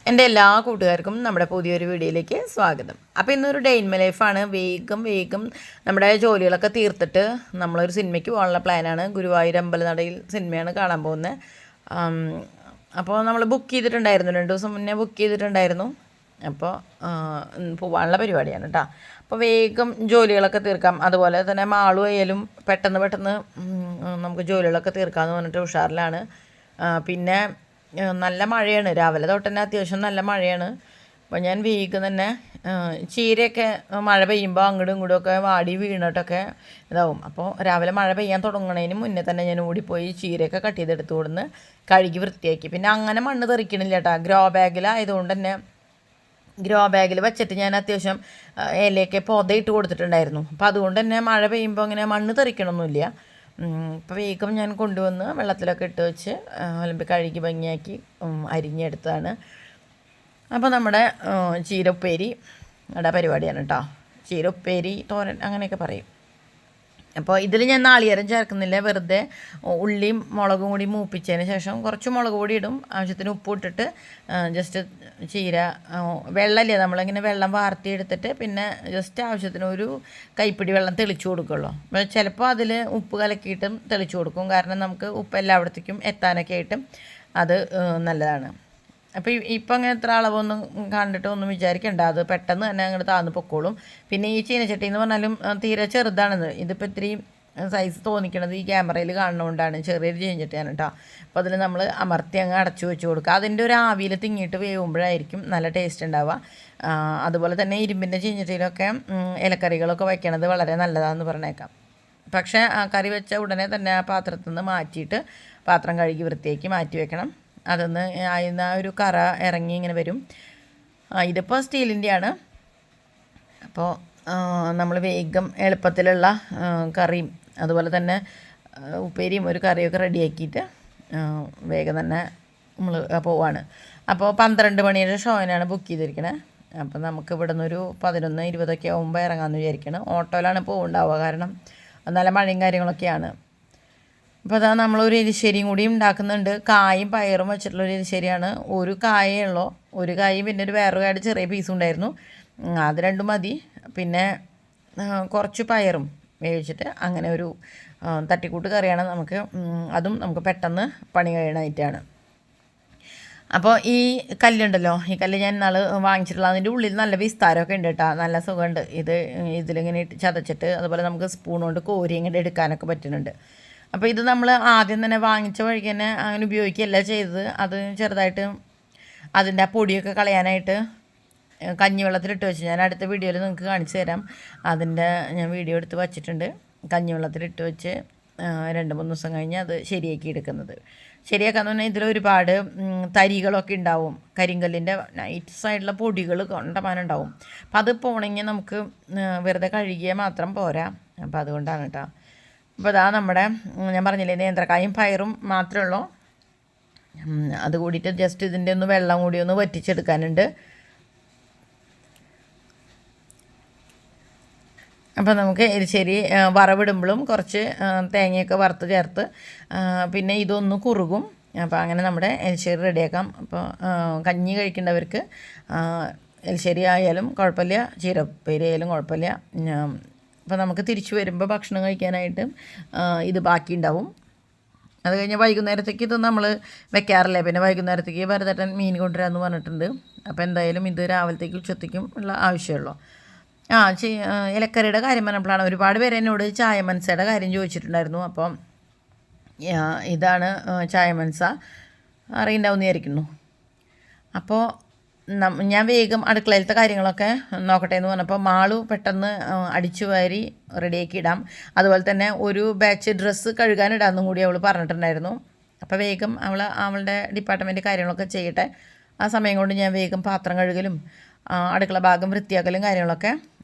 എൻ്റെ എല്ലാ കൂട്ടുകാർക്കും നമ്മുടെ പുതിയൊരു വീഡിയോയിലേക്ക് സ്വാഗതം. അപ്പോൾ ഇന്നൊരു ഡേ ഇൻ മൈ ലൈഫാണ്. വേഗം നമ്മുടെ ജോലികളൊക്കെ തീർത്തിട്ട് നമ്മളൊരു സിനിമയ്ക്ക് പോകാനുള്ള പ്ലാനാണ്. ഗുരുവായൂർ അമ്പലനടയിൽ സിനിമയാണ് കാണാൻ പോകുന്നത്. അപ്പോൾ നമ്മൾ ബുക്ക് ചെയ്തിട്ടുണ്ടായിരുന്നു, 2 ദിവസം മുന്നേ ബുക്ക് ചെയ്തിട്ടുണ്ടായിരുന്നു. അപ്പോൾ പോകാനുള്ള പരിപാടിയാണ് കേട്ടോ. അപ്പോൾ വേഗം ജോലികളൊക്കെ തീർക്കാം. അതുപോലെ തന്നെ മാളു ആയാലും പെട്ടെന്ന് നമുക്ക് ജോലികളൊക്കെ തീർക്കാമെന്ന് പറഞ്ഞിട്ട് ഉഷാറിലാണ്. പിന്നെ നല്ല മഴയാണ്, രാവിലെ തൊട്ട് തന്നെ അത്യാവശ്യം നല്ല മഴയാണ്. അപ്പോൾ ഞാൻ വേഗം തന്നെ ചീരയൊക്കെ മഴ പെയ്യുമ്പോൾ അങ്ങോട്ടും ഇങ്ങോട്ടുമൊക്കെ വാടി വീണിട്ടൊക്കെ ഇതാവും. അപ്പോൾ രാവിലെ മഴ പെയ്യാൻ തുടങ്ങണതിന് മുന്നേ തന്നെ ഞാൻ ഓടിപ്പോയി ചീരയൊക്കെ കട്ട് ചെയ്തെടുത്ത് കൊടുന്ന് കഴുകി വൃത്തിയാക്കി. പിന്നെ അങ്ങനെ മണ്ണ് തെറിക്കണില്ല കേട്ടോ. ഗ്രോ ബാഗിലായതുകൊണ്ട് തന്നെ ഗ്രോ ബാഗിൽ വെച്ചിട്ട് ഞാൻ അത്യാവശ്യം ഇലയൊക്കെ പൊതയിട്ട് കൊടുത്തിട്ടുണ്ടായിരുന്നു. അപ്പോൾ അതുകൊണ്ട് തന്നെ മഴ പെയ്യുമ്പോൾ അങ്ങനെ മണ്ണ് തെറിക്കണമൊന്നുമില്ല. ഇപ്പോൾ വേഗം ഞാൻ കൊണ്ടുവന്ന് വെള്ളത്തിലൊക്കെ ഇട്ട് വെച്ച് ഒലമ്പി കഴുകി ഭംഗിയാക്കി അരിഞ്ഞെടുത്തതാണ്. അപ്പോൾ നമ്മുടെ ചീര ഉപ്പേരി പരിപാടിയാണ് കേട്ടോ. ചീര ഉപ്പേരി, തോരൻ അങ്ങനെയൊക്കെ പറയും. അപ്പോൾ ഇതിൽ ഞാൻ നാളികേരം ചേർക്കുന്നില്ല. വെറുതെ ഉള്ളിയും മുളകും കൂടി മൂപ്പിച്ചതിന് ശേഷം കുറച്ച് മുളക് പൊടി ഇടും, ആവശ്യത്തിന് ഉപ്പ് ഇട്ടിട്ട് ജസ്റ്റ് ചീര വെള്ളമില്ലേ, നമ്മളിങ്ങനെ വെള്ളം വാർത്തിയെടുത്തിട്ട് പിന്നെ ജസ്റ്റ് ആവശ്യത്തിന് ഒരു കൈപ്പിടി വെള്ളം തെളിച്ചു കൊടുക്കുള്ളൂ. ചിലപ്പോൾ അതിൽ ഉപ്പ് കലക്കിയിട്ടും തെളിച്ചു കൊടുക്കും, കാരണം നമുക്ക് ഉപ്പ് എല്ലായിടത്തേക്കും എത്താനൊക്കെ ആയിട്ടും അത് നല്ലതാണ്. അപ്പോൾ ഇപ്പം അങ്ങനെ എത്ര അളവൊന്നും കണ്ടിട്ട് ഒന്നും വിചാരിക്കേണ്ട, അത് പെട്ടെന്ന് തന്നെ അങ്ങോട്ട് താഴ്ന്നു പൊക്കോളും. പിന്നെ ഈ ചീനച്ചട്ടി എന്ന് പറഞ്ഞാലും തീരെ ചെറുതാണെന്ന്. ഇതിപ്പോൾ ഇത്തിരി സൈസ് തോന്നിക്കണത് ഈ ക്യാമറയിൽ കാണുന്നതുകൊണ്ടാണ്. ചെറിയൊരു ചീനച്ചട്ടിയാണ് കേട്ടോ. അപ്പോൾ അതിൽ നമ്മൾ അമർത്തി അങ്ങ് അടച്ചു വെച്ച് കൊടുക്കുക. അതിൻ്റെ ഒരു ആവിയിൽ തിങ്ങിയിട്ട് വേവുമ്പോഴായിരിക്കും നല്ല ടേസ്റ്റ് ഉണ്ടാവുക. അതുപോലെ തന്നെ ഇരുമ്പിൻ്റെ ചീനച്ചട്ടിയിലൊക്കെ ഇലക്കറികളൊക്കെ വയ്ക്കണത് വളരെ നല്ലതാണെന്ന് പറഞ്ഞേക്കാം. പക്ഷേ കറി വെച്ച ഉടനെ തന്നെ ആ പാത്രത്തിൽ നിന്ന് മാറ്റിയിട്ട് പാത്രം കഴുകി വൃത്തിയാക്കി മാറ്റി വെക്കണം. അതൊന്ന് അതിൽ ഒരു കറ ഇറങ്ങി ഇങ്ങനെ വരും. ഇതിപ്പോൾ സ്റ്റീലിൻ്റെയാണ്. അപ്പോൾ നമ്മൾ വേഗം എളുപ്പത്തിലുള്ള കറിയും അതുപോലെ തന്നെ ഉപ്പേരിയും ഒരു കറിയൊക്കെ റെഡിയാക്കിയിട്ട് വേഗം തന്നെ നമ്മൾ പോവാണ്. അപ്പോൾ 12 മണിയുടെ ഷോയിനാണ് ബുക്ക് ചെയ്തിരിക്കണത്. അപ്പോൾ നമുക്ക് ഇവിടെ നിന്നൊരു 11:20 ആകുമ്പോൾ ഇറങ്ങാമെന്ന് വിചാരിക്കണം. ഓട്ടോയിലാണ് പോകുന്നുണ്ടാവുക, കാരണം നല്ല മഴയും കാര്യങ്ങളൊക്കെയാണ്. അപ്പോൾ അതാ നമ്മളൊരു എരിശ്ശേരിയും കൂടി ഉണ്ടാക്കുന്നുണ്ട്. കായും പയറും വെച്ചിട്ടുള്ളൊരു എരിശ്ശേരിയാണ്. ഒരു കായേ ഉള്ളൂ, ഒരു കായും പിന്നെ ഒരു വേറൊരു കായുടെ ചെറിയ പീസും ഉണ്ടായിരുന്നു. അത് രണ്ടും മതി. പിന്നെ കുറച്ച് പയറും വേവിച്ചിട്ട് അങ്ങനെ ഒരു തട്ടിക്കൂട്ട് കറിയാണ്. അതും നമുക്ക് പെട്ടെന്ന് പണി കഴിയണമായിട്ടാണ്. അപ്പോൾ ഈ കല്ലുണ്ടല്ലോ, ഈ കല്ല് ഞാൻ ഇന്നാൾ വാങ്ങിച്ചിട്ടുള്ള അതിൻ്റെ ഉള്ളിൽ നല്ല വിസ്താരമൊക്കെ ഉണ്ട് കേട്ടോ. നല്ല സുഖമുണ്ട്. ഇതിലിങ്ങനെ ചതച്ചിട്ട് അതുപോലെ നമുക്ക് സ്പൂൺ കൊണ്ട് കോരി ഇങ്ങനെ എടുക്കാനൊക്കെ പറ്റുന്നുണ്ട്. അപ്പോൾ ഇത് നമ്മൾ ആദ്യം തന്നെ വാങ്ങിച്ച വഴിക്ക് തന്നെ അങ്ങനെ ഉപയോഗിക്കുകയല്ല ചെയ്തത്. അത് ചെറുതായിട്ട് അതിൻ്റെ ആ പൊടിയൊക്കെ കളയാനായിട്ട് കഞ്ഞിവെള്ളത്തിലിട്ട് വെച്ച് ഞാൻ അടുത്ത വീഡിയോയിൽ നിങ്ങൾക്ക് കാണിച്ചു തരാം. അതിൻ്റെ ഞാൻ വീഡിയോ എടുത്ത് വച്ചിട്ടുണ്ട്. കഞ്ഞിവെള്ളത്തിലിട്ട് വെച്ച് 2-3 ദിവസം കഴിഞ്ഞ് അത് ശരിയാക്കി എടുക്കുന്നത്. ശരിയാക്കാന്ന് പറഞ്ഞാൽ ഇതിലൊരുപാട് തരികളൊക്കെ ഉണ്ടാവും. കരിങ്കല്ലിൻ്റെ നൈറ്റ്സായിട്ടുള്ള പൊടികൾ കണ്ടമാനുണ്ടാവും. അപ്പോൾ അത് പോണെങ്കിൽ നമുക്ക് വെറുതെ കഴുകിയാൽ മാത്രം പോരാ. അപ്പോൾ അതുകൊണ്ടാണ് കേട്ടോ. അപ്പോൾ അതാ നമ്മുടെ ഞാൻ പറഞ്ഞില്ലേ നേന്ത്രക്കായും പയറും മാത്രമേ ഉള്ളൂ. അത് കൂടിയിട്ട് ജസ്റ്റ് ഇതിൻ്റെ ഒന്ന് വെള്ളം കൂടി ഒന്ന് വറ്റിച്ചെടുക്കാനുണ്ട്. അപ്പോൾ നമുക്ക് എരിശ്ശേരി വറവിടുമ്പോഴും കുറച്ച് തേങ്ങയൊക്കെ വറുത്ത് ചേർത്ത് പിന്നെ ഇതൊന്ന് കുറുകും. അപ്പോൾ അങ്ങനെ നമ്മുടെ എരിശ്ശേരി റെഡിയാക്കാം. അപ്പോൾ കഞ്ഞി കഴിക്കേണ്ടവർക്ക് എരിശ്ശേരി ആയാലും കുഴപ്പമില്ല, ചീരപ്പേരി ആയാലും കുഴപ്പമില്ല. അപ്പോൾ നമുക്ക് തിരിച്ചു വരുമ്പോൾ ഭക്ഷണം കഴിക്കാനായിട്ട് ഇത് ബാക്കി ഉണ്ടാവും. അത് കഴിഞ്ഞ് വൈകുന്നേരത്തേക്ക് ഇത് നമ്മൾ വെക്കാറില്ലേ. പിന്നെ വൈകുന്നേരത്തേക്ക് ഭരതേട്ടൻ മീൻ കൊണ്ടുവരാമെന്ന് പറഞ്ഞിട്ടുണ്ട്. അപ്പോൾ എന്തായാലും ഇത് രാവിലത്തേക്കും ഉച്ചത്തേക്കും ഉള്ള ആവശ്യമുള്ളൂ. ഇലക്കറിയുടെ കാര്യം പറഞ്ഞപ്പോഴാണ് ഒരുപാട് പേര് എന്നോട് ചായ മനസ്സയുടെ കാര്യം ചോദിച്ചിട്ടുണ്ടായിരുന്നു. അപ്പം ഇതാണ് ചായ മനസ്സ, അറിയുണ്ടാവും എന്ന് വിചാരിക്കുന്നു. അപ്പോൾ ഞാൻ വേഗം അടുക്കളയിലത്തെ കാര്യങ്ങളൊക്കെ നോക്കട്ടെ എന്ന് പറഞ്ഞപ്പോൾ മാളു പെട്ടെന്ന് അടിച്ചു വാരി റെഡിയാക്കി ഇടാം. അതുപോലെ തന്നെ ഒരു ബാച്ച് ഡ്രസ്സ് കഴുകാനിടാമെന്നും കൂടി അവൾ പറഞ്ഞിട്ടുണ്ടായിരുന്നു. അപ്പോൾ വേഗം അവളുടെ ഡിപ്പാർട്ട്മെൻറ്റ് കാര്യങ്ങളൊക്കെ ചെയ്യട്ടെ. ആ സമയം കൊണ്ട് ഞാൻ വേഗം പാത്രം കഴുകലും അടുക്കള ഭാഗം വൃത്തിയാക്കലും കാര്യങ്ങളൊക്കെ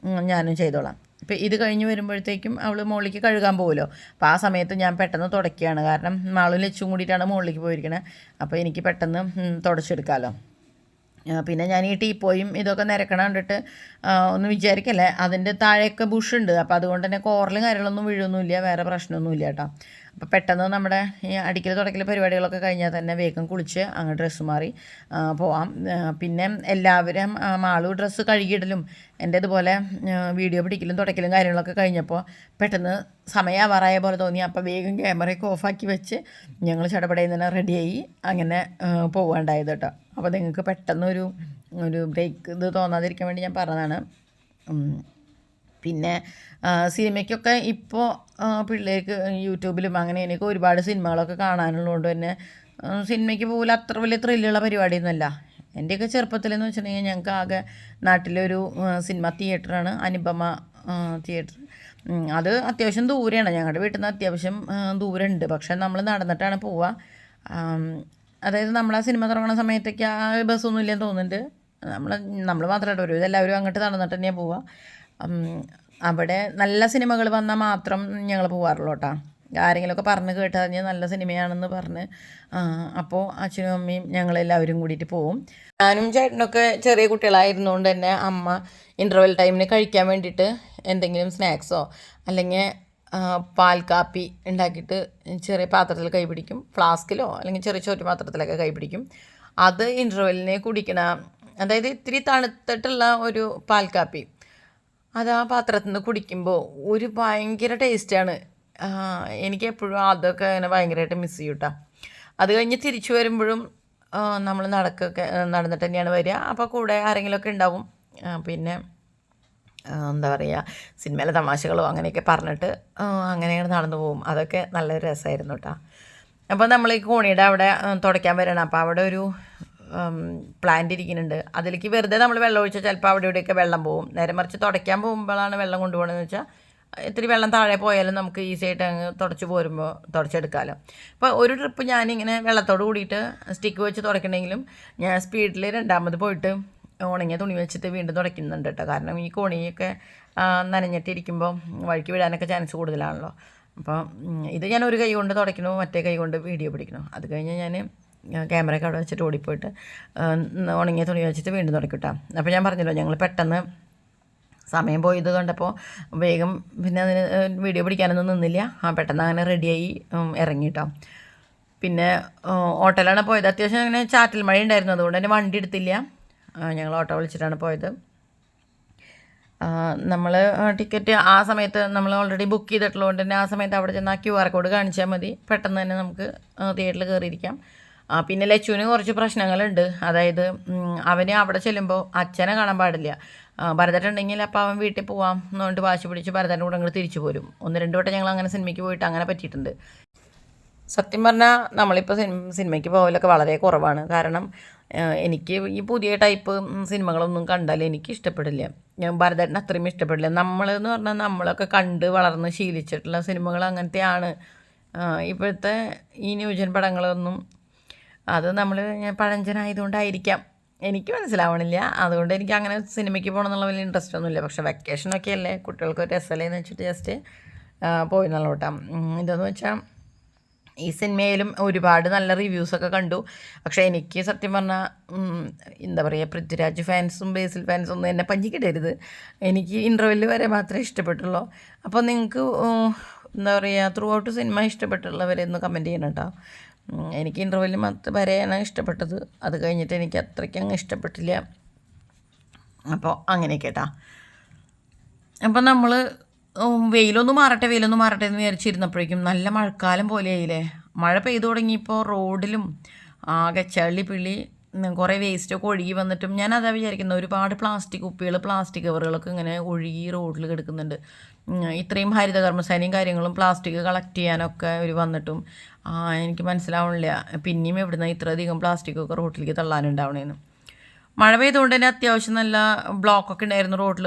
ഞാനും ചെയ്തോളാം. ഇപ്പോൾ ഇത് കഴിഞ്ഞ് വരുമ്പോഴത്തേക്കും അവൾ മുകളിലേക്ക് കഴുകാൻ പോകുമല്ലോ. അപ്പോൾ ആ സമയത്ത് ഞാൻ പെട്ടെന്ന് തുടയ്ക്കുകയാണ്, കാരണം മാളും ലച്ചും കൂടിയിട്ടാണ് മുകളിലേക്ക് പോയിരിക്കണത്. അപ്പോൾ എനിക്ക് പെട്ടെന്ന് തുടച്ചെടുക്കാമല്ലോ. പിന്നെ ഞാൻ ഈ ടീപ്പോയും ഇതൊക്കെ നിരക്കണം കണ്ടിട്ട് ഒന്ന് വിചാരിക്കല്ലേ, അതിൻ്റെ താഴെയൊക്കെ ബുഷുണ്ട്. അപ്പോൾ അതുകൊണ്ട് തന്നെ കോറലും കാര്യങ്ങളൊന്നും വീഴൊന്നുമില്ല, വേറെ പ്രശ്നമൊന്നുമില്ല കേട്ടോ. അപ്പോൾ പെട്ടെന്ന് നമ്മുടെ ഈ അടിക്കൽ തുടക്കൽ പരിപാടികളൊക്കെ കഴിഞ്ഞാൽ തന്നെ വേഗം കുളിച്ച് അങ്ങ് ഡ്രസ്സ് മാറി പോവാം. പിന്നെ എല്ലാവരും മാളു ഡ്രസ്സ് കഴുകിയിടലും എൻ്റെ ഇതുപോലെ വീഡിയോ പിടിക്കലും തുടക്കലും കാര്യങ്ങളൊക്കെ കഴിഞ്ഞപ്പോൾ പെട്ടെന്ന് സമയമാവാറായ പോലെ തോന്നി. അപ്പോൾ വേഗം ക്യാമറയൊക്കെ ഓഫാക്കി വെച്ച് ഞങ്ങൾ ചടപടയിൽ തന്നെ റെഡിയായി അങ്ങനെ പോകാണ്ടായത് കേട്ടോ. അപ്പോൾ നിങ്ങൾക്ക് പെട്ടെന്നൊരു ബ്രേക്ക് ഇത് തോന്നാതിരിക്കാൻ വേണ്ടി ഞാൻ പറഞ്ഞതാണ്. പിന്നെ സിനിമയ്ക്കൊക്കെ ഇപ്പോൾ പിള്ളേർക്ക് യൂട്യൂബിലും അങ്ങനെ എനിക്ക് ഒരുപാട് സിനിമകളൊക്കെ കാണാനുള്ളതുകൊണ്ട് തന്നെ സിനിമയ്ക്ക് പോലും അത്ര വലിയ ത്രില്ലുള്ള പരിപാടിയൊന്നുമല്ല. എൻ്റെയൊക്കെ ചെറുപ്പത്തിലെന്ന് വെച്ചിട്ടുണ്ടെങ്കിൽ ഞങ്ങൾക്ക് ആകെ നാട്ടിലൊരു സിനിമ തിയേറ്ററാണ് അനുപമ തിയേറ്റർ. അത് അത്യാവശ്യം ദൂരെയാണ്, ഞങ്ങളുടെ വീട്ടിൽ നിന്ന് അത്യാവശ്യം ദൂരമുണ്ട്. പക്ഷേ നമ്മൾ നടന്നിട്ടാണ് പോവുക. അതായത് നമ്മൾ ആ സിനിമ തുടങ്ങുന്ന സമയത്തേക്ക് ആ ബസ്സൊന്നും ഇല്ലെന്ന് തോന്നുന്നുണ്ട്. നമ്മൾ മാത്രമായിട്ട് ഒരു ഇതെല്ലാവരും അങ്ങോട്ട് നടന്നിട്ട് തന്നെയാണ് പോവുക. അവിടെ നല്ല സിനിമകൾ വന്നാൽ മാത്രം ഞങ്ങൾ പോകാറുള്ളൂ കേട്ടോ. ആരെങ്കിലുമൊക്കെ പറഞ്ഞ് കേട്ടറിഞ്ഞ് നല്ല സിനിമയാണെന്ന് പറഞ്ഞ് അപ്പോൾ അച്ഛനും അമ്മയും ഞങ്ങളെല്ലാവരും കൂടിയിട്ട് പോവും. ഞാനും ചേട്ടനൊക്കെ ചെറിയ കുട്ടികളായിരുന്നുകൊണ്ട് തന്നെ അമ്മ ഇൻ്റർവെൽ ടൈമിന് കഴിക്കാൻ വേണ്ടിയിട്ട് എന്തെങ്കിലും സ്നാക്സോ അല്ലെങ്കിൽ പാൽ കാപ്പി ഉണ്ടാക്കിയിട്ട് ചെറിയ പാത്രത്തിൽ കൈ പിടിക്കും, ഫ്ലാസ്കിലോ അല്ലെങ്കിൽ ചെറിയ ചോറ്റു പാത്രത്തിലൊക്കെ കൈ പിടിക്കും. അത് ഇൻ്റർവെല്ലിന് കുടിക്കണ, അതായത് ഇത്തിരി തണുത്തിട്ടുള്ള ഒരു പാൽ കാപ്പി അത് ആ പാത്രത്തിൽ നിന്ന് കുടിക്കുമ്പോൾ ഒരു ഭയങ്കര ടേസ്റ്റാണ്. എനിക്ക് എപ്പോഴും അതൊക്കെ അങ്ങനെ ഭയങ്കരമായിട്ട് മിസ് ചെയ്യും കേട്ടോ. അത് കഴിഞ്ഞ് തിരിച്ചു വരുമ്പോഴും നമ്മൾ നടന്നിട്ട് തന്നെയാണ് വരിക. അപ്പോൾ കൂടെ ആരെങ്കിലുമൊക്കെ ഉണ്ടാവും. പിന്നെ എന്താ പറയുക, സിനിമയിലെ തമാശകളോ അങ്ങനെയൊക്കെ പറഞ്ഞിട്ട് അങ്ങനെയാണ് നടന്നു പോകും. അതൊക്കെ നല്ലൊരു രസമായിരുന്നു കേട്ടോ. അപ്പോൾ നമ്മൾ ഈ കോണിയുടെ അവിടെ തുടയ്ക്കാൻ വരണം. അപ്പോൾ അവിടെ ഒരു പ്ലാന്റ് ഇരിക്കുന്നുണ്ട്. അതിലേക്ക് വെറുതെ നമ്മൾ വെള്ളം ഒഴിച്ചാൽ ചിലപ്പോൾ അവിടെ ഇവിടെയൊക്കെ വെള്ളം പോകും. നേരെ മറിച്ച് തുടയ്ക്കാൻ പോകുമ്പോഴാണ് വെള്ളം കൊണ്ടുപോകണമെന്ന് വെച്ചാൽ ഇത്തിരി വെള്ളം താഴെ പോയാലും നമുക്ക് ഈസി ആയിട്ട് അങ്ങ് തുടച്ചെടുക്കാമല്ലോ. അപ്പോൾ ഒരു ട്രിപ്പ് ഞാനിങ്ങനെ വെള്ളത്തോട് കൂടിയിട്ട് സ്റ്റിക്ക് വെച്ച് തുടയ്ക്കണമെങ്കിലും ഞാൻ സ്പീഡിൽ രണ്ടാമത് പോയിട്ട് ഉണങ്ങിയ തുണി വെച്ചിട്ട് വീണ്ടും തുടയ്ക്കുന്നുണ്ട് കേട്ടോ. കാരണം ഈ കോണിയൊക്കെ നനഞ്ഞിട്ടിരിക്കുമ്പോൾ വഴുക്കി വിടാനൊക്കെ ചാൻസ് കൂടുതലാണല്ലോ. അപ്പോൾ ഇത് ഞാൻ ഒരു കൈ കൊണ്ട് തുടയ്ക്കണു, മറ്റേ കൈ കൊണ്ട് വീഡിയോ പിടിക്കണു. അത് കഴിഞ്ഞ് ഞാൻ ക്യാമറയൊക്കെ അവിടെ വെച്ചിട്ട് ഓടിപ്പോയിട്ട് ഉണങ്ങിയ തുണി വെച്ചിട്ട് വീണ്ടും തുടയ്ക്കട്ടോ. അപ്പോൾ ഞാൻ പറഞ്ഞല്ലോ ഞങ്ങൾ പെട്ടെന്ന് സമയം പോയത് കണ്ടപ്പോൾ വേഗം പിന്നെ അതിന് വീഡിയോ പിടിക്കാനൊന്നും നിന്നില്ല. പെട്ടെന്ന് അങ്ങനെ റെഡിയായി ഇറങ്ങിട്ടോ. പിന്നെ ഓട്ടോയിലാണ് പോയത്. അത്യാവശ്യം അങ്ങനെ ചാറ്റൽ മഴ ഉണ്ടായിരുന്നു, അതുകൊണ്ട് തന്നെ വണ്ടി എടുത്തില്ല. ഞങ്ങൾ ഓട്ടോ വിളിച്ചിട്ടാണ് പോയത്. നമ്മൾ ടിക്കറ്റ് ആ സമയത്ത് നമ്മൾ ഓൾറെഡി ബുക്ക് ചെയ്തിട്ടുള്ളതുകൊണ്ട് തന്നെ ആ സമയത്ത് അവിടെ ചെന്ന് ആ QR കോഡ് കാണിച്ചാൽ മതി, പെട്ടെന്ന് തന്നെ നമുക്ക് തിയേറ്ററിൽ കയറിയിരിക്കാം. പിന്നെ ലച്ചുവിന് കുറച്ച് പ്രശ്നങ്ങളുണ്ട്. അതായത് അവന് അവിടെ ചെല്ലുമ്പോൾ അച്ഛനെ കാണാൻ പാടില്ല. ഭരതൻ ഉണ്ടെങ്കിൽ അപ്പോൾ അവൻ വീട്ടിൽ പോവാം എന്നുകൊണ്ട് വാശി പിടിച്ച് ഭരതൻ്റെ കൂടെ അങ്ങോട്ട് തിരിച്ചു പോരും. 1-2 വട്ടം ഞങ്ങൾ അങ്ങനെ സിനിമയ്ക്ക് പോയിട്ട് അങ്ങനെ പറ്റിയിട്ടുണ്ട്. സത്യം പറഞ്ഞാൽ നമ്മളിപ്പോൾ സിനിമയ്ക്ക് പോകലൊക്കെ വളരെ കുറവാണ്. കാരണം എനിക്ക് ഈ പുതിയ ടൈപ്പ് സിനിമകളൊന്നും കണ്ടാൽ എനിക്ക് ഇഷ്ടപ്പെടില്ല. ഞാൻ ഭരതേട്ടന് അത്രയും ഇഷ്ടപ്പെടില്ല. നമ്മളെന്ന് പറഞ്ഞാൽ നമ്മളൊക്കെ കണ്ട് വളർന്ന് ശീലിച്ചിട്ടുള്ള സിനിമകൾ അങ്ങനത്തെയാണ്. ഇപ്പോഴത്തെ ഈ ന്യൂജൻ പടങ്ങളൊന്നും അത് നമ്മൾ പഴഞ്ചനായതുകൊണ്ടായിരിക്കാം, എനിക്ക് മനസ്സിലാവണില്ല. അതുകൊണ്ട് എനിക്ക് അങ്ങനെ സിനിമയ്ക്ക് പോകണം എന്നുള്ള വലിയ ഇൻട്രസ്റ്റ് ഒന്നുമില്ല. പക്ഷേ വെക്കേഷനൊക്കെ അല്ലേ, കുട്ടികൾക്ക് രസമല്ലേ എന്ന് വെച്ചിട്ട് ജസ്റ്റ് പോയി എന്നുള്ള കേട്ടോ. ഇതെന്ന് വെച്ചാൽ ഈ സിനിമയിലും ഒരുപാട് നല്ല റിവ്യൂസൊക്കെ കണ്ടു. പക്ഷേ എനിക്ക് സത്യം പറഞ്ഞാൽ എന്താ പറയുക, പൃഥ്വിരാജ് ഫാൻസും ബേസിൽ ഫാൻസും ഒന്നും എന്നെ പഞ്ഞിക്കിടരുത്. എനിക്ക് ഇൻ്റർവെല്ല് വരെ മാത്രമേ ഇഷ്ടപ്പെട്ടുള്ളൂ. അപ്പോൾ നിങ്ങൾക്ക് എന്താ പറയുക, ത്രൂ ഔട്ട് സിനിമ ഇഷ്ടപ്പെട്ടുള്ളവരെന്ന് കമൻറ്റ് ചെയ്യണം കേട്ടോ. എനിക്ക് ഇൻ്റർവെല്ല് വരെയാണ് ഇഷ്ടപ്പെട്ടത്. അത് കഴിഞ്ഞിട്ട് എനിക്ക് അത്രയ്ക്ക് അങ്ങ് ഇഷ്ടപ്പെട്ടില്ല. അപ്പോൾ അങ്ങനെയൊക്കെ കേട്ടോ. അപ്പോൾ നമ്മൾ വെയിലൊന്നും മാറട്ടെ എന്ന് വിചാരിച്ചിരുന്നപ്പോഴേക്കും നല്ല മഴക്കാലം പോലെയായില്ലേ. മഴ പെയ്തു തുടങ്ങിയപ്പോൾ റോഡിലും ആകെ ചളി പിളി, കുറേ വേസ്റ്റൊക്കെ ഒഴുകി വന്നിട്ടും ഞാൻ അതാ വിചാരിക്കുന്നത്, ഒരുപാട് പ്ലാസ്റ്റിക് കുപ്പികൾ, പ്ലാസ്റ്റിക് കവറുകളൊക്കെ ഇങ്ങനെ ഒഴുകി റോഡിൽ കിടക്കുന്നുണ്ട്. ഇത്രയും ഹരിതകർമ്മസേനയും കാര്യങ്ങളും പ്ലാസ്റ്റിക് കളക്ട് ചെയ്യാനൊക്കെ അവർ വന്നിട്ടും എനിക്ക് മനസ്സിലാവണില്ല പിന്നെയും എവിടുന്ന ഇത്രയധികം പ്ലാസ്റ്റിക്കൊക്കെ റോഡിലേക്ക് തള്ളാനുണ്ടാവണേന്ന്. മഴ പെയ്തുകൊണ്ട് തന്നെ അത്യാവശ്യം നല്ല ബ്ലോക്കൊക്കെ ഉണ്ടായിരുന്നു റോഡിൽ.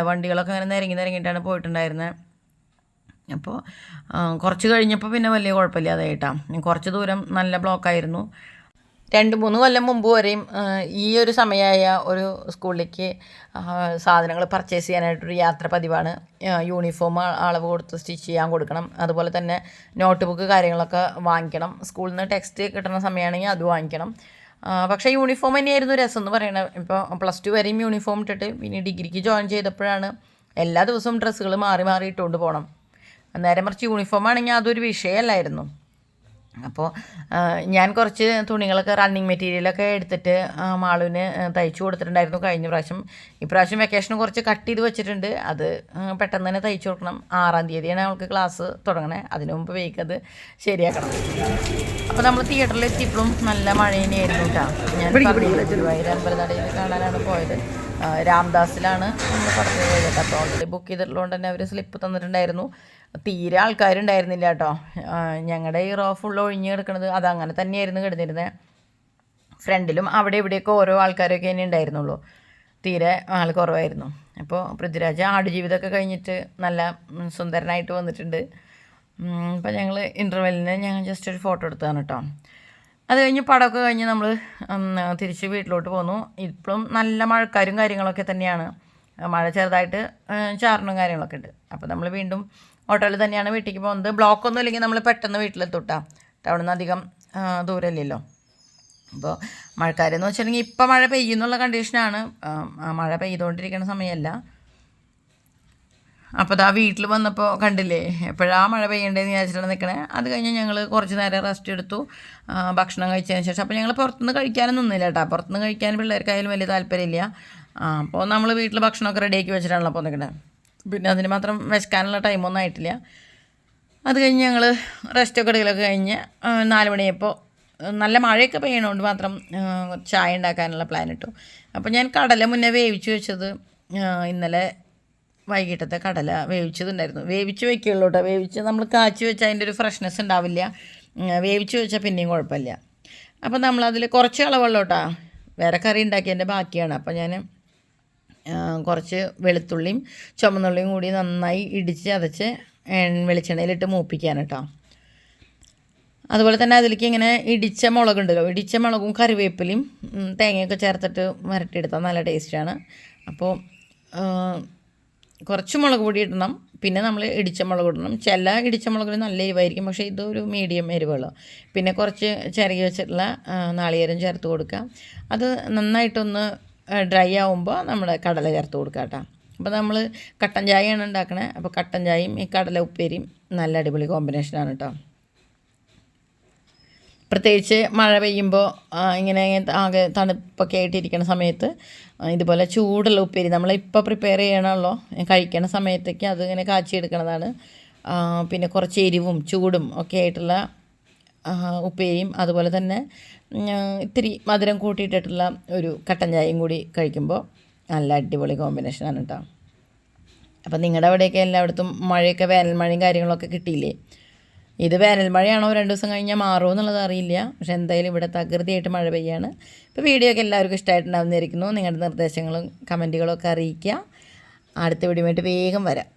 വണ്ടികളൊക്കെ അങ്ങനെ നിരങ്ങിയിട്ടാണ് പോയിട്ടുണ്ടായിരുന്നത്. അപ്പോൾ കുറച്ച് കഴിഞ്ഞപ്പോൾ പിന്നെ വലിയ കുഴപ്പമില്ലാതായിട്ടാ. കുറച്ച് ദൂരം നല്ല ബ്ലോക്കായിരുന്നു. 2-3 കൊല്ലം മുമ്പ് വരെയും ഈ ഒരു സമയമായ ഒരു സ്കൂളിലേക്ക് സാധനങ്ങൾ പർച്ചേസ് ചെയ്യാനായിട്ടൊരു യാത്ര പതിവാണ്. യൂണിഫോം അളവ് കൊടുത്ത് സ്റ്റിച്ച് ചെയ്യാൻ കൊടുക്കണം. അതുപോലെ തന്നെ നോട്ട് ബുക്ക് കാര്യങ്ങളൊക്കെ വാങ്ങിക്കണം. സ്കൂളിൽ നിന്ന് ടെക്സ്റ്റ് കിട്ടുന്ന സമയമാണെങ്കിൽ അത് വാങ്ങിക്കണം. പക്ഷേ യൂണിഫോം തന്നെയായിരുന്നു രസം എന്ന് പറയണത്. ഇപ്പോൾ +2 വരെയും യൂണിഫോം ഇട്ടിട്ട് പിന്നെ ഡിഗ്രിക്ക് ജോയിൻ ചെയ്തപ്പോഴാണ് എല്ലാ ദിവസവും ഡ്രസ്സുകൾ മാറി ഇട്ടുകൊണ്ട് പോകണം. നേരെ മറിച്ച് യൂണിഫോം ആണെങ്കിൽ അതൊരു വിഷയമല്ലായിരുന്നു. അപ്പോൾ ഞാൻ കുറച്ച് തുണികളൊക്കെ റണ്ണിങ് മെറ്റീരിയലൊക്കെ എടുത്തിട്ട് മാളുവിന് തയ്ച്ചു കൊടുത്തിട്ടുണ്ടായിരുന്നു കഴിഞ്ഞ പ്രാവശ്യം. ഇപ്രാവശ്യം വെക്കേഷന് കുറച്ച് കട്ട് ചെയ്ത് വെച്ചിട്ടുണ്ട്. അത് പെട്ടെന്ന് തന്നെ തയ്ച്ചു കൊടുക്കണം. 6-ാം തീയതിയാണ് അവൾക്ക് ക്ലാസ് തുടങ്ങണേ. അതിനു മുമ്പ് വേഗം ശരിയാക്കണം. അപ്പോൾ നമ്മൾ തിയേറ്ററിൽ എത്തിയപ്പോഴും നല്ല മഴ തന്നെയായിരുന്നു കേട്ടോ. ഞാൻ ഗുരുവായൂർ അമ്പലനടയിൽ കാണാനാണ് പോയത്. രാംദാസിലാണ് നമ്മൾ പടത്തിന് പോയത്. അപ്പോൾ ഓൾറെഡി ബുക്ക് ചെയ്തിട്ടുള്ളതുകൊണ്ട് തന്നെ അവർ സ്ലിപ്പ് തന്നിട്ടുണ്ടായിരുന്നു. തീരെ ആൾക്കാരുണ്ടായിരുന്നില്ല കേട്ടോ. ഞങ്ങളുടെ ഈ റോ ഫുള്ള് ഒഴിഞ്ഞ് കിടക്കുന്നത് അതങ്ങനെ തന്നെയായിരുന്നു കിടന്നിരുന്നത്. ഫ്രണ്ടിലും അവിടെ ഇവിടെയൊക്കെ ഓരോ ആൾക്കാരൊക്കെ തന്നെ ഉണ്ടായിരുന്നുള്ളൂ. തീരെ ആൾ കുറവായിരുന്നു. അപ്പോൾ പൃഥ്വിരാജ് ആടുജീവിതമൊക്കെ കഴിഞ്ഞിട്ട് നല്ല സുന്ദരനായിട്ട് വന്നിട്ടുണ്ട്. അപ്പോൾ ഞങ്ങൾ ഇൻ്റർവെല്ലിന് ഞങ്ങൾ ജസ്റ്റ് ഒരു ഫോട്ടോ എടുത്തതാണ് കേട്ടോ. അത് കഴിഞ്ഞ് പടമൊക്കെ കഴിഞ്ഞ് നമ്മൾ തിരിച്ച് വീട്ടിലോട്ട് പോന്നു. ഇപ്പോഴും നല്ല മഴക്കാരും കാര്യങ്ങളൊക്കെ തന്നെയാണ്. മഴ ചെറുതായിട്ട് ചാറിനും കാര്യങ്ങളൊക്കെ ഉണ്ട്. അപ്പോൾ നമ്മൾ വീണ്ടും ഓട്ടോയിൽ തന്നെയാണ് വീട്ടിലേക്ക് പോകുന്നത്. ബ്ലോക്കൊന്നും ഇല്ലെങ്കിൽ നമ്മൾ പെട്ടെന്ന് വീട്ടിലെത്തൂട്ടാ. ടൗണിൽ നിന്ന് അധികം ദൂരമില്ലല്ലോ. അപ്പോൾ മഴക്കാരെന്ന് വെച്ചിട്ടുണ്ടെങ്കിൽ ഇപ്പം മഴ പെയ്യുന്നുള്ള കണ്ടീഷനാണ്. മഴ പെയ്തുകൊണ്ടിരിക്കുന്ന സമയമല്ല. അപ്പോൾ അതാ വീട്ടിൽ വന്നപ്പോൾ കണ്ടില്ലേ എപ്പോഴാണ് മഴ പെയ്യേണ്ടതെന്ന് വിചാരിച്ചിട്ടാണ് നിൽക്കണേ. അത് കഴിഞ്ഞ് ഞങ്ങൾ കുറച്ച് നേരം റെസ്റ്റ് എടുത്തു. ഭക്ഷണം കഴിച്ചതിന് ശേഷം അപ്പോൾ ഞങ്ങൾ പുറത്തുനിന്ന് കഴിക്കാനും നിന്നില്ല കേട്ടോ. പുറത്തുനിന്ന് കഴിക്കാൻ പിള്ളേർക്കായാലും വലിയ താല്പര്യമില്ല. അപ്പോൾ നമ്മൾ വീട്ടിൽ ഭക്ഷണമൊക്കെ റെഡിയാക്കി വെച്ചിട്ടാണല്ലോ അപ്പോൾ നിൽക്കണേ. പിന്നെ അതിന് മാത്രം വിശക്കാനുള്ള ടൈമൊന്നും ആയിട്ടില്ല. അത് കഴിഞ്ഞ് ഞങ്ങൾ റെസ്റ്റൊക്കെ എടുക്കലൊക്കെ കഴിഞ്ഞ് 4 മണിയപ്പോൾ നല്ല മഴയൊക്കെ പെയ്യണോണ്ട് മാത്രം ചായ ഉണ്ടാക്കാനുള്ള പ്ലാൻ ഇട്ടു. അപ്പോൾ ഞാൻ കടല മുന്നേ വേവിച്ച് വെച്ചത് ഇന്നലെ വൈകിട്ടത്തെ കടല വേവിച്ചതുണ്ടായിരുന്നു. വേവിച്ച് വെക്കുകയുള്ളൂ കേട്ടോ. വേവിച്ച് നമ്മൾ കാച്ചി വെച്ചാൽ അതിൻ്റെ ഒരു ഫ്രഷ്നെസ് ഉണ്ടാവില്ല. വേവിച്ച് വെച്ചാൽ പിന്നെയും കുഴപ്പമില്ല. അപ്പോൾ നമ്മളതിൽ കുറച്ച് അളവുള്ളൂ കേട്ടോ. വേറെ കറി ഉണ്ടാക്കിയതിൻ്റെ ബാക്കിയാണ്. അപ്പോൾ ഞാൻ കുറച്ച് വെളുത്തുള്ളിയും ചുമന്നുള്ളിയും കൂടി നന്നായി ഇടിച്ച് ചതച്ച് വെളിച്ചെണ്ണയിലിട്ട് മൂപ്പിക്കാൻ കേട്ടോ. അതുപോലെ തന്നെ അതിലേക്ക് ഇങ്ങനെ ഇടിച്ച മുളകുണ്ടല്ലോ, ഇടിച്ച മുളകും കറിവേപ്പിലയും തേങ്ങയൊക്കെ ചേർത്തിട്ട് വരട്ടിയെടുത്താൽ നല്ല ടേസ്റ്റാണ്. അപ്പോൾ കുറച്ച് മുളക് പൊടി ഇടണം. പിന്നെ നമ്മൾ ഇടിച്ച മുളക് ഇടണം. ചില ഇടിച്ച മുളകിന് നല്ല എരിവായിരിക്കും, പക്ഷേ ഇതൊരു മീഡിയം എരിവുള്ളൂ. പിന്നെ കുറച്ച് ചിരകി വെച്ചിട്ടുള്ള നാളികേരം ചേർത്ത് കൊടുക്കുക. അത് നന്നായിട്ടൊന്ന് ഡ്രൈ ആവുമ്പോൾ നമ്മുടെ കടല ചേർത്ത് കൊടുക്കുക കേട്ടോ. അപ്പോൾ നമ്മൾ കട്ടൻ ചായയാണ് ഉണ്ടാക്കണത്. അപ്പോൾ കട്ടൻ ചായയും ഈ കടല ഉപ്പേരിയും നല്ല അടിപൊളി കോമ്പിനേഷനാണ് കേട്ടോ. പ്രത്യേകിച്ച് മഴ പെയ്യുമ്പോൾ ഇങ്ങനെ ആകെ തണുപ്പൊക്കെ ആയിട്ടിരിക്കുന്ന സമയത്ത് ഇതുപോലെ ചൂടുള്ള ഉപ്പേരി നമ്മളിപ്പോൾ പ്രിപ്പയർ ചെയ്യണമല്ലോ, കഴിക്കണ സമയത്തേക്ക് അതിങ്ങനെ കാച്ചിയെടുക്കണതാണ്. പിന്നെ കുറച്ച് എരിവും ചൂടും ഒക്കെ ആയിട്ടുള്ള ഉപ്പേരിയും അതുപോലെ തന്നെ ഇത്തിരി മധുരം കൂട്ടിയിട്ടിട്ടുള്ള ഒരു കട്ടൻ ചായയും കൂടി കഴിക്കുമ്പോൾ നല്ല അടിപൊളി കോമ്പിനേഷനാണ് കേട്ടോ. അപ്പം നിങ്ങളുടെ അവിടെയൊക്കെ എല്ലായിടത്തും മഴയൊക്കെ വേനൽ മഴയും കാര്യങ്ങളൊക്കെ കിട്ടിയില്ലേ? ഇത് വേനൽ മഴയാണോ 2 ദിവസം കഴിഞ്ഞാൽ മാറുമോ എന്നുള്ളത് അറിയില്ല. പക്ഷേ എന്തായാലും ഇവിടെ തകൃതിയായിട്ട് മഴ പെയ്യാണ്. ഇപ്പോൾ വീഡിയോ ഒക്കെ എല്ലാവർക്കും ഇഷ്ടമായിട്ടുണ്ടാവുന്നതായിരിക്കുന്നു. നിങ്ങളുടെ നിർദ്ദേശങ്ങളും കമൻറ്റുകളും ഒക്കെ അറിയിക്കുക. അടുത്ത വീഡിയോ ആയിട്ട് വേഗം വരാം.